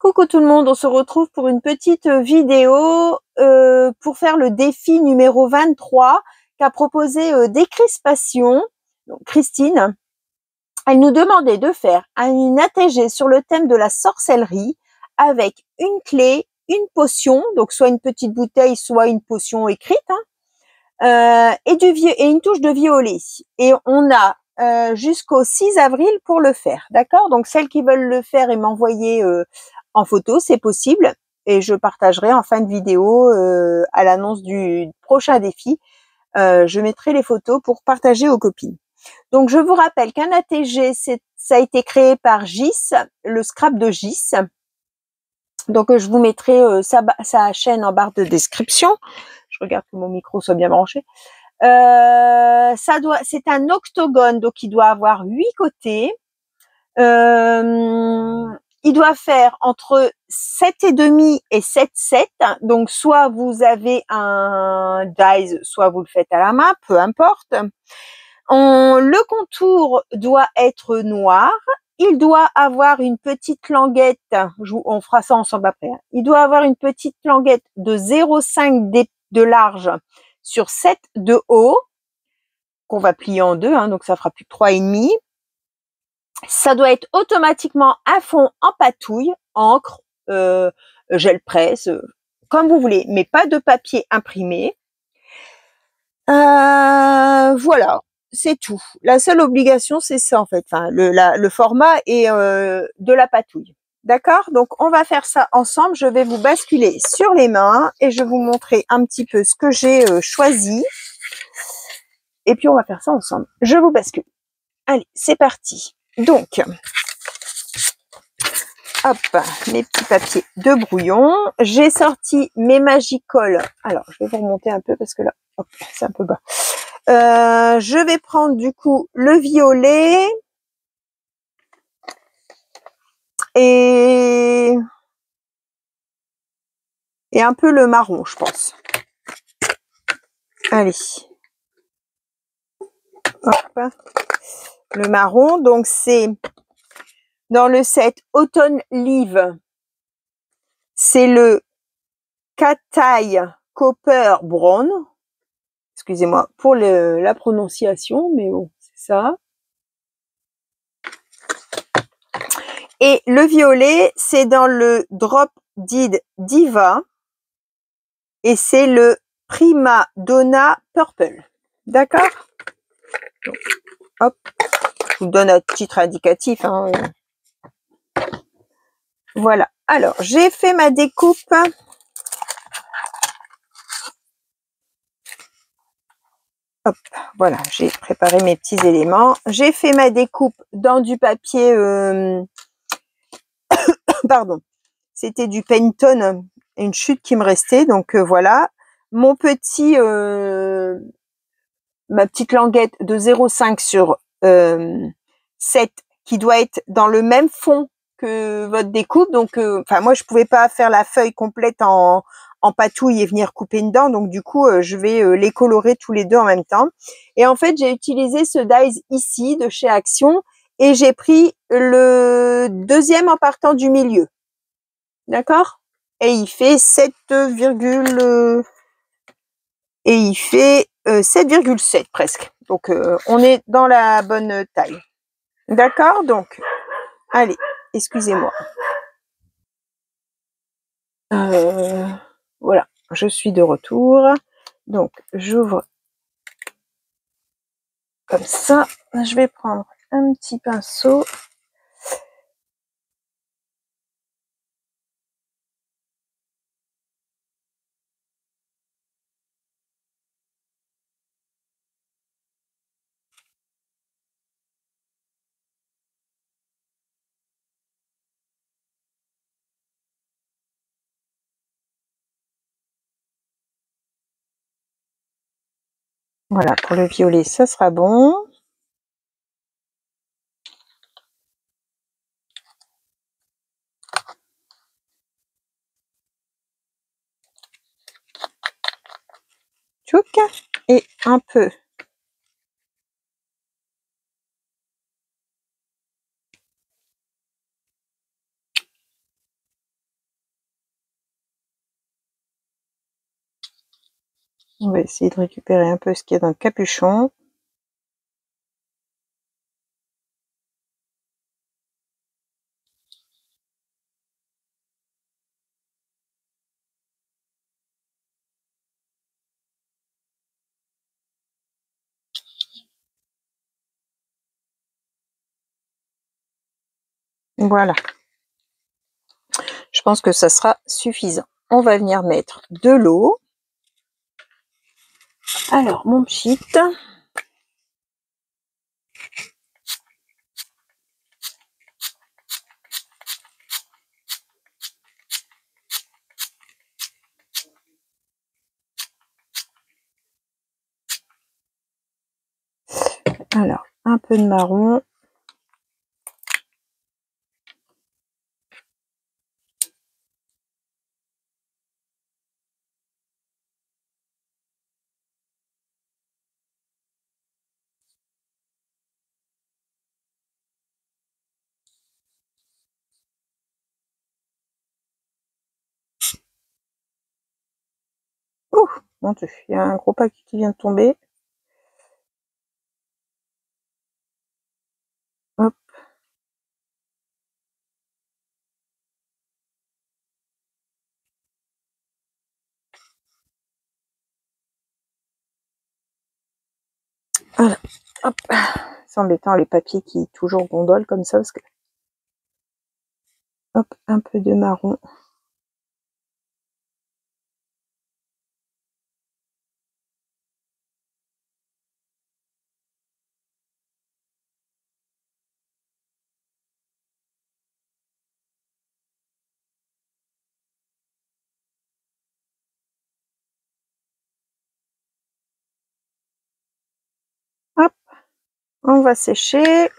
Coucou tout le monde, on se retrouve pour une petite vidéo pour faire le défi numéro 23 qu'a proposé Décrispation. Donc, Christine. Elle nous demandait de faire une ATG sur le thème de la sorcellerie avec une clé, une potion, donc soit une petite bouteille, soit une potion écrite, et une touche de violet. Et on a jusqu'au 6 avril pour le faire, d'accord? Donc celles qui veulent le faire et m'envoyer en photo, c'est possible, et je partagerai en fin de vidéo à l'annonce du prochain défi. Je mettrai les photos pour partager aux copines. Donc je vous rappelle qu'un ATG, ça a été créé par Gis, le scrap de Gis. Donc je vous mettrai sa chaîne en barre de description. Je regarde que mon micro soit bien branché. C'est un octogone, donc il doit avoir 8 côtés. Il doit faire entre 7,5 et 7,7. Donc soit vous avez un dies, soit vous le faites à la main, peu importe. Le contour doit être noir. Il doit avoir une petite languette, on fera ça ensemble après. Il doit avoir une petite languette de 0,5 de large sur 7 de haut, qu'on va plier en deux, donc ça fera plus que 3,5. Ça doit être automatiquement un fond en patouille, encre, gel presse, comme vous voulez, mais pas de papier imprimé. Voilà, c'est tout. La seule obligation, c'est ça en fait. Enfin, le format est de la patouille. D'accord? Donc, on va faire ça ensemble. Je vais vous basculer sur les mains et je vais vous montrer un petit peu ce que j'ai choisi. Et puis, on va faire ça ensemble. Je vous bascule. Allez, c'est parti. Donc, hop, mes petits papiers de brouillon. J'ai sorti mes Magicoles. Alors, je vais vous remonter un peu parce que là, hop, c'est un peu bas. Je vais prendre du coup le violet et un peu le marron, je pense. Allez. Hop. Le marron, donc c'est dans le set Autumn Leaf. C'est le Katai Copper Brown. Excusez-moi pour la prononciation, mais bon, c'est ça. Et le violet, c'est dans le Drop Dead Diva. Et c'est le Prima Donna Purple. D'accord? Hop. Je vous donne un titre indicatif. Voilà. Alors, j'ai fait ma découpe. Hop. Voilà. J'ai préparé mes petits éléments. J'ai fait ma découpe dans du papier. Pardon. C'était du Pantone. Une chute qui me restait. Donc, voilà. Mon petit... ma petite languette de 0,5 sur 7 qui doit être dans le même fond que votre découpe. Donc, enfin, moi, je pouvais pas faire la feuille complète en patouille et venir couper dedans. Donc, du coup, je vais les colorer tous les deux en même temps. Et en fait, j'ai utilisé ce dies ici de chez Action et j'ai pris le deuxième en partant du milieu. D'accord? Et il fait 7, et il fait 7,7 presque. Donc, on est dans la bonne taille. D'accord? Donc, allez, excusez-moi. Voilà, je suis de retour. Donc, j'ouvre comme ça. Je vais prendre un petit pinceau. Voilà, pour le violet, ça sera bon. Tchouk. Et un peu On va essayer de récupérer un peu ce qu'il y a dans le capuchon. Voilà. Je pense que ça sera suffisant. On va venir mettre de l'eau. Alors, mon pchit. Alors, un peu de marron. Ouh, mon Dieu, il y a un gros paquet qui vient de tomber. Hop. Voilà. Hop. C'est embêtant les papiers qui toujours gondolent comme ça parce que. Hop, un peu de marron. Hop, on va sécher.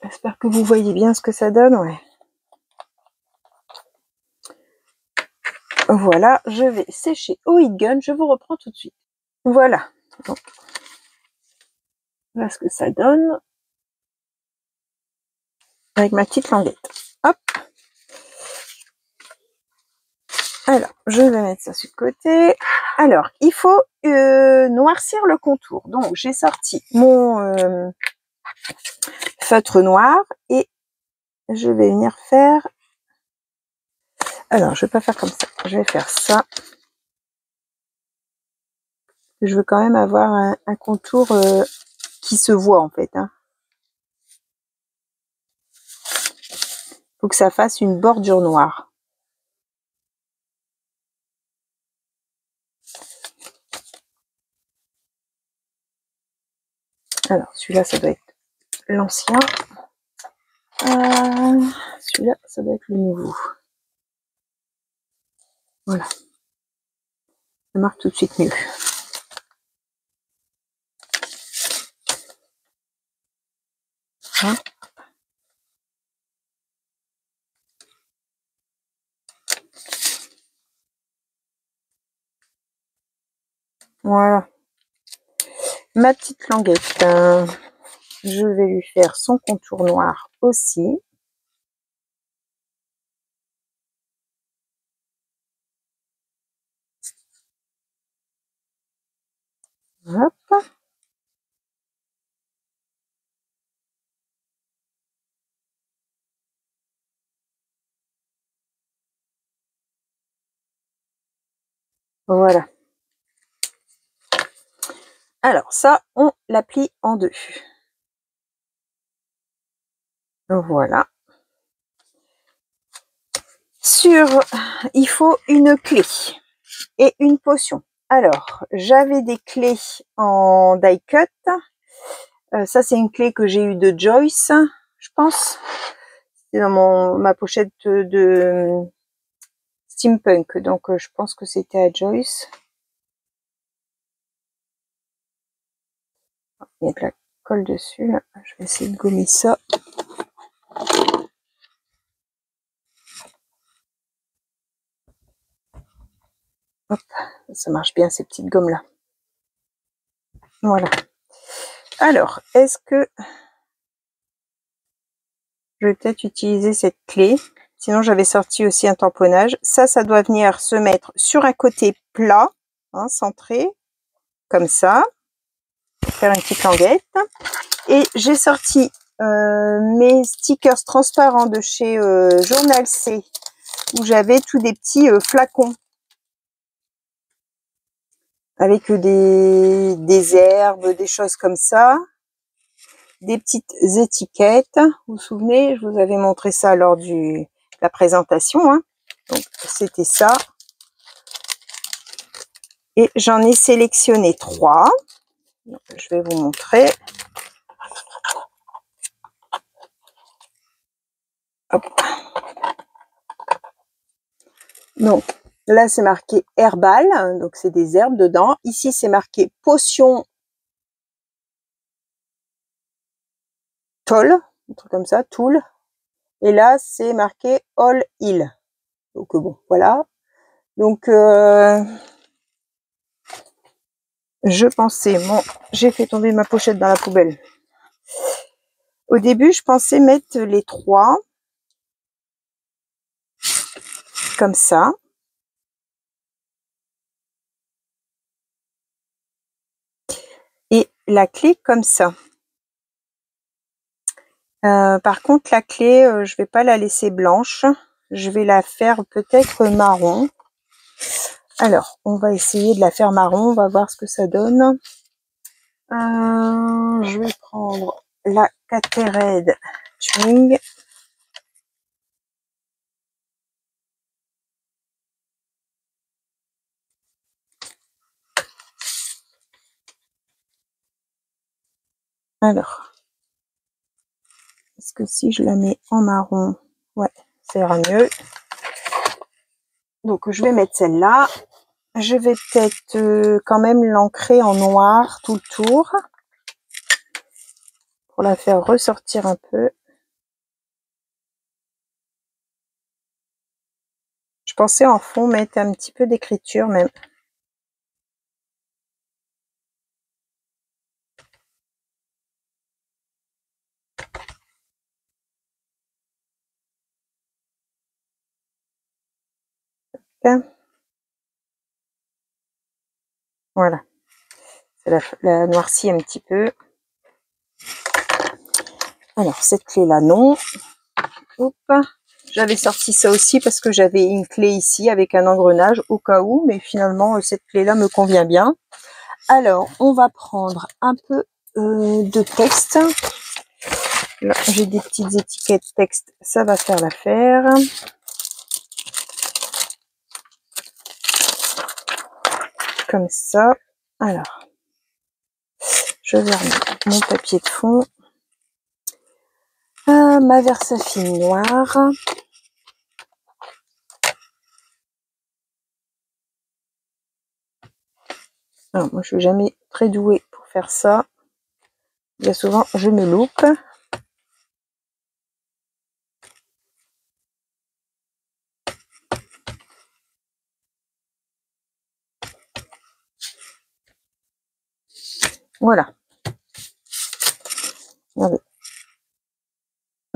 J'espère que vous voyez bien ce que ça donne, ouais. Voilà, je vais sécher au heat gun, je vous reprends tout de suite. Voilà, donc, voilà ce que ça donne avec ma petite languette. Hop. Alors, je vais mettre ça sur le côté. Alors, il faut noircir le contour. Donc, j'ai sorti mon feutre noir et je vais venir faire. Alors, je vais pas faire comme ça. Je vais faire ça. Je veux quand même avoir un contour qui se voit en fait. Hein. Faut que ça fasse une bordure noire. Alors, celui-là, ça doit être l'ancien. Celui-là, ça doit être le nouveau. Voilà. Ça marque tout de suite mieux. Hein. Voilà. Ma petite languette, je vais lui faire son contour noir aussi. Hop. Voilà. Alors ça, on la plie en deux. Voilà. Il faut une clé et une potion. Alors, j'avais des clés en die cut. Ça, c'est une clé que j'ai eue de Joyce, je pense. C'est dans ma pochette de Steampunk. Donc, je pense que c'était à Joyce. Il y a de la colle dessus. Là. Je vais essayer de gommer ça. Hop, ça marche bien ces petites gommes là. Voilà. Alors, est-ce que je vais peut-être utiliser cette clé? Sinon, j'avais sorti aussi un tamponnage. Ça doit venir se mettre sur un côté plat, hein, centré, comme ça. Faire une petite languette. Et j'ai sorti mes stickers transparents de chez Journal C, où j'avais tous des petits flacons avec des herbes, des choses comme ça, des petites étiquettes. Vous vous souvenez, je vous avais montré ça lors de la présentation, hein. Donc c'était ça. Et j'en ai sélectionné 3. Donc, je vais vous montrer. Hop. Donc là c'est marqué herbal, donc c'est des herbes dedans. Ici c'est marqué potion toll, un truc comme ça, tool. Et là c'est marqué all heal. Donc bon, voilà. Donc je pensais, bon, j'ai fait tomber ma pochette dans la poubelle. Au début je pensais mettre les 3 comme ça. Et la clé comme ça. Par contre, la clé, je vais pas la laisser blanche. Je vais la faire peut-être marron. Alors, on va essayer de la faire marron. On va voir ce que ça donne. Je vais prendre la Catered Twing. Alors, est-ce que si je la mets en marron, ouais, ça ira mieux. Donc, je vais mettre celle-là. Je vais peut-être quand même l'ancrer en noir tout le tour pour la faire ressortir un peu. Je pensais en fond mettre un petit peu d'écriture même. Voilà, ça la noircit un petit peu. Alors cette clé là non. Hop. J'avais sorti ça aussi parce que j'avais une clé ici avec un engrenage au cas où, mais finalement cette clé là me convient bien. Alors on va prendre un peu de texte. Là j'ai des petites étiquettes texte, ça va faire l'affaire. Comme ça. Alors je vais remettre mon papier de fond. Ma Versafine noire. Alors, moi je suis jamais très douée pour faire ça. Bien souvent je me loupe. Voilà. Regardez.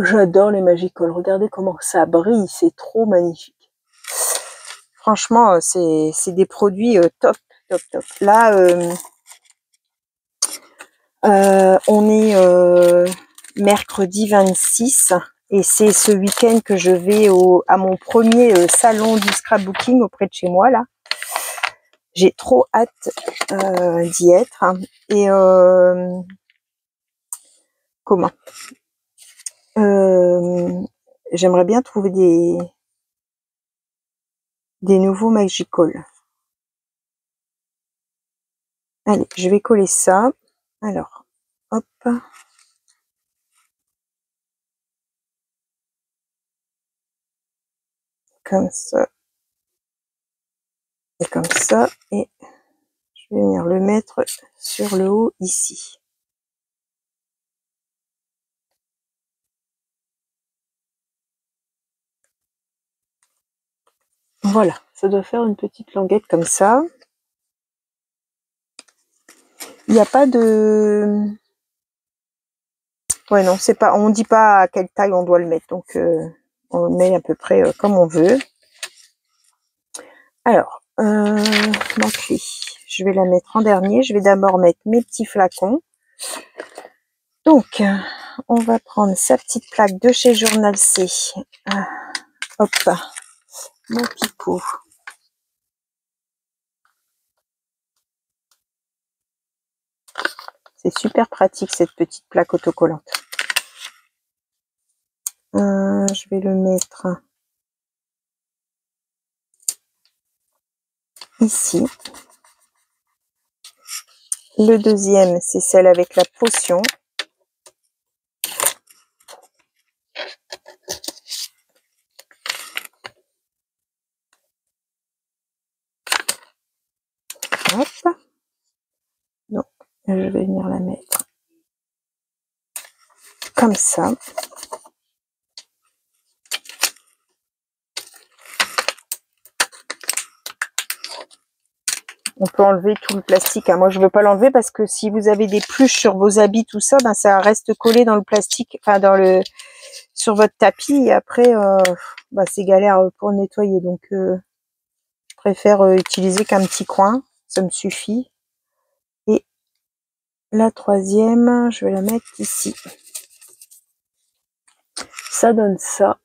J'adore les Magicoles. Regardez comment ça brille. C'est trop magnifique. Franchement, c'est des produits top, top, top. Là, on est mercredi 26 et c'est ce week-end que je vais à mon premier salon du scrapbooking auprès de chez moi, là. J'ai trop hâte d'y être. Et comment j'aimerais bien trouver des nouveaux Magicoles. Allez, je vais coller ça. Alors, hop. Comme ça. Et comme ça. Et je vais venir le mettre sur le haut ici. Voilà, ça doit faire une petite languette comme ça. Il n'y a pas de... Ouais, non, c'est pas... On dit pas à quelle taille on doit le mettre. Donc, On met à peu près comme on veut. Alors, ma clé, je vais la mettre en dernier. Je vais d'abord mettre mes petits flacons. Donc, on va prendre sa petite plaque de chez Journal C. Hop, mon picot. C'est super pratique cette petite plaque autocollante. Je vais le mettre ici. Le deuxième, c'est celle avec la potion. Hop. Donc, je vais venir la mettre comme ça. On peut enlever tout le plastique. Moi, je veux pas l'enlever parce que si vous avez des pluches sur vos habits, tout ça, ben, ça reste collé dans le plastique, enfin sur votre tapis. Et après, c'est galère pour nettoyer. Donc, je préfère utiliser qu'un petit coin. Ça me suffit. Et la troisième, je vais la mettre ici. Ça donne ça.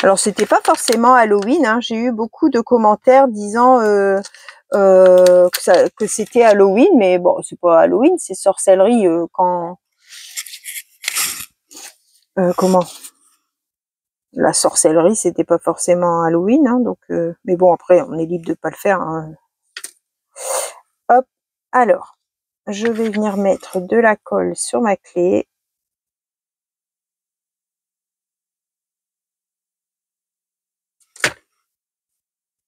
Alors, c'était pas forcément Halloween. Hein. J'ai eu beaucoup de commentaires disant que c'était Halloween, mais bon, c'est pas Halloween, c'est sorcellerie comment la sorcellerie, c'était pas forcément Halloween, hein, donc mais bon, après on est libre de pas le faire. Hein. Hop, alors je vais venir mettre de la colle sur ma clé.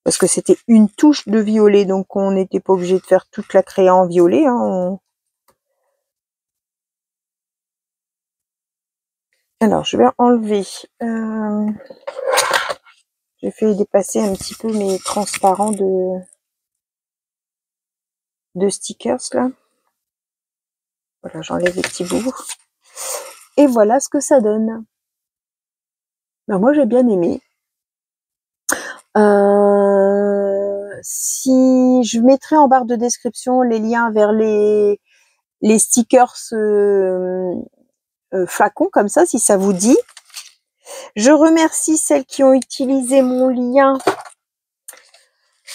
Parce que c'était une touche de violet, donc on n'était pas obligé de faire toute la créa en violet. Hein, Alors, je vais enlever. J'ai fait dépasser un petit peu mes transparents de stickers là. Voilà, j'enlève les petits bouts. Et voilà ce que ça donne. Ben, moi, j'ai bien aimé. Si je mettrai en barre de description les liens vers les stickers flacons comme ça, si ça vous dit. Je remercie celles qui ont utilisé mon lien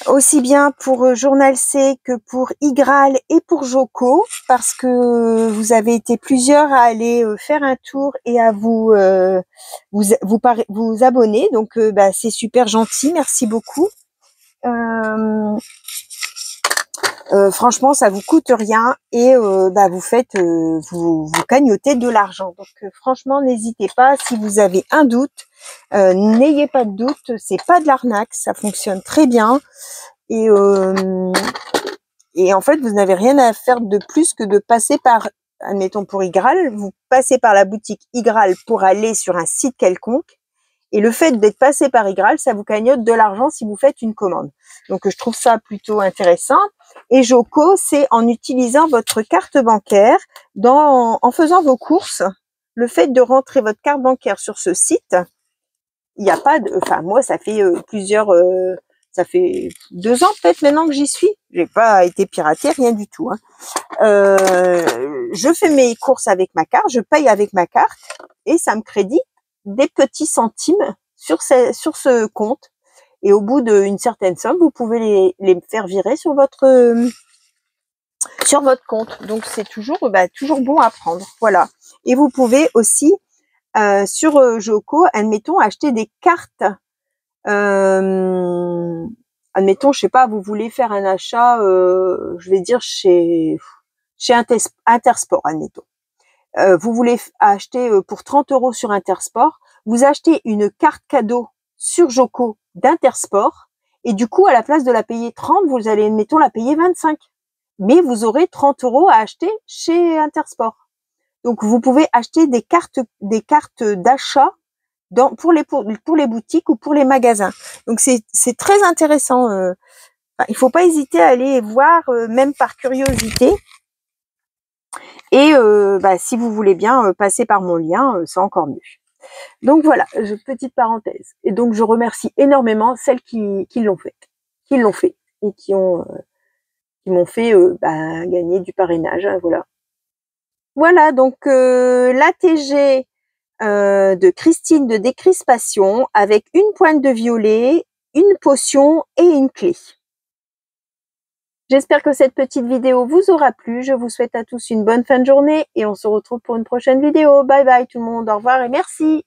aussi bien pour Journal C que pour Igral et pour Joko, parce que vous avez été plusieurs à aller faire un tour et à vous abonner. Donc c'est super gentil, merci beaucoup. Franchement, ça vous coûte rien et vous faites, vous cagnotez de l'argent. Donc franchement, n'hésitez pas. Si vous avez un doute, n'ayez pas de doute. C'est pas de l'arnaque, ça fonctionne très bien. Et en fait, vous n'avez rien à faire de plus que de passer par, admettons pour Igral, vous passez par la boutique Igral pour aller sur un site quelconque. Et le fait d'être passé par Igral, ça vous cagnotte de l'argent si vous faites une commande. Donc, je trouve ça plutôt intéressant. Et Joko, c'est en utilisant votre carte bancaire, en faisant vos courses, le fait de rentrer votre carte bancaire sur ce site, il n'y a pas de... Enfin, moi, ça fait ça fait 2 ans peut-être maintenant que j'y suis. J'ai pas été piratée, rien du tout. Hein. Je fais mes courses avec ma carte, je paye avec ma carte et ça me crédite des petits centimes sur ce compte. Et au bout d'une certaine somme, vous pouvez les faire virer sur votre compte. Donc c'est toujours bon à prendre. Voilà. Et vous pouvez aussi sur Joko, admettons, acheter des cartes. Admettons, je sais pas, vous voulez faire un achat, je vais dire chez Intersport, admettons. Vous voulez acheter pour 30 € sur Intersport, vous achetez une carte cadeau sur Joko d'Intersport, et du coup, à la place de la payer 30, vous allez, admettons, la payer 25. Mais vous aurez 30 € à acheter chez Intersport. Donc, vous pouvez acheter des cartes d'achat pour les boutiques ou pour les magasins. Donc, c'est très intéressant. Il faut pas hésiter à aller voir, même par curiosité. Et si vous voulez bien passer par mon lien, c'est encore mieux. Donc voilà, petite parenthèse. Et donc je remercie énormément celles qui l'ont fait, et qui m'ont fait gagner du parrainage. Voilà. Voilà, donc l'ATG de Christine de décrispation avec une pointe de violet, une potion et une clé. J'espère que cette petite vidéo vous aura plu. Je vous souhaite à tous une bonne fin de journée et on se retrouve pour une prochaine vidéo. Bye bye tout le monde, au revoir et merci.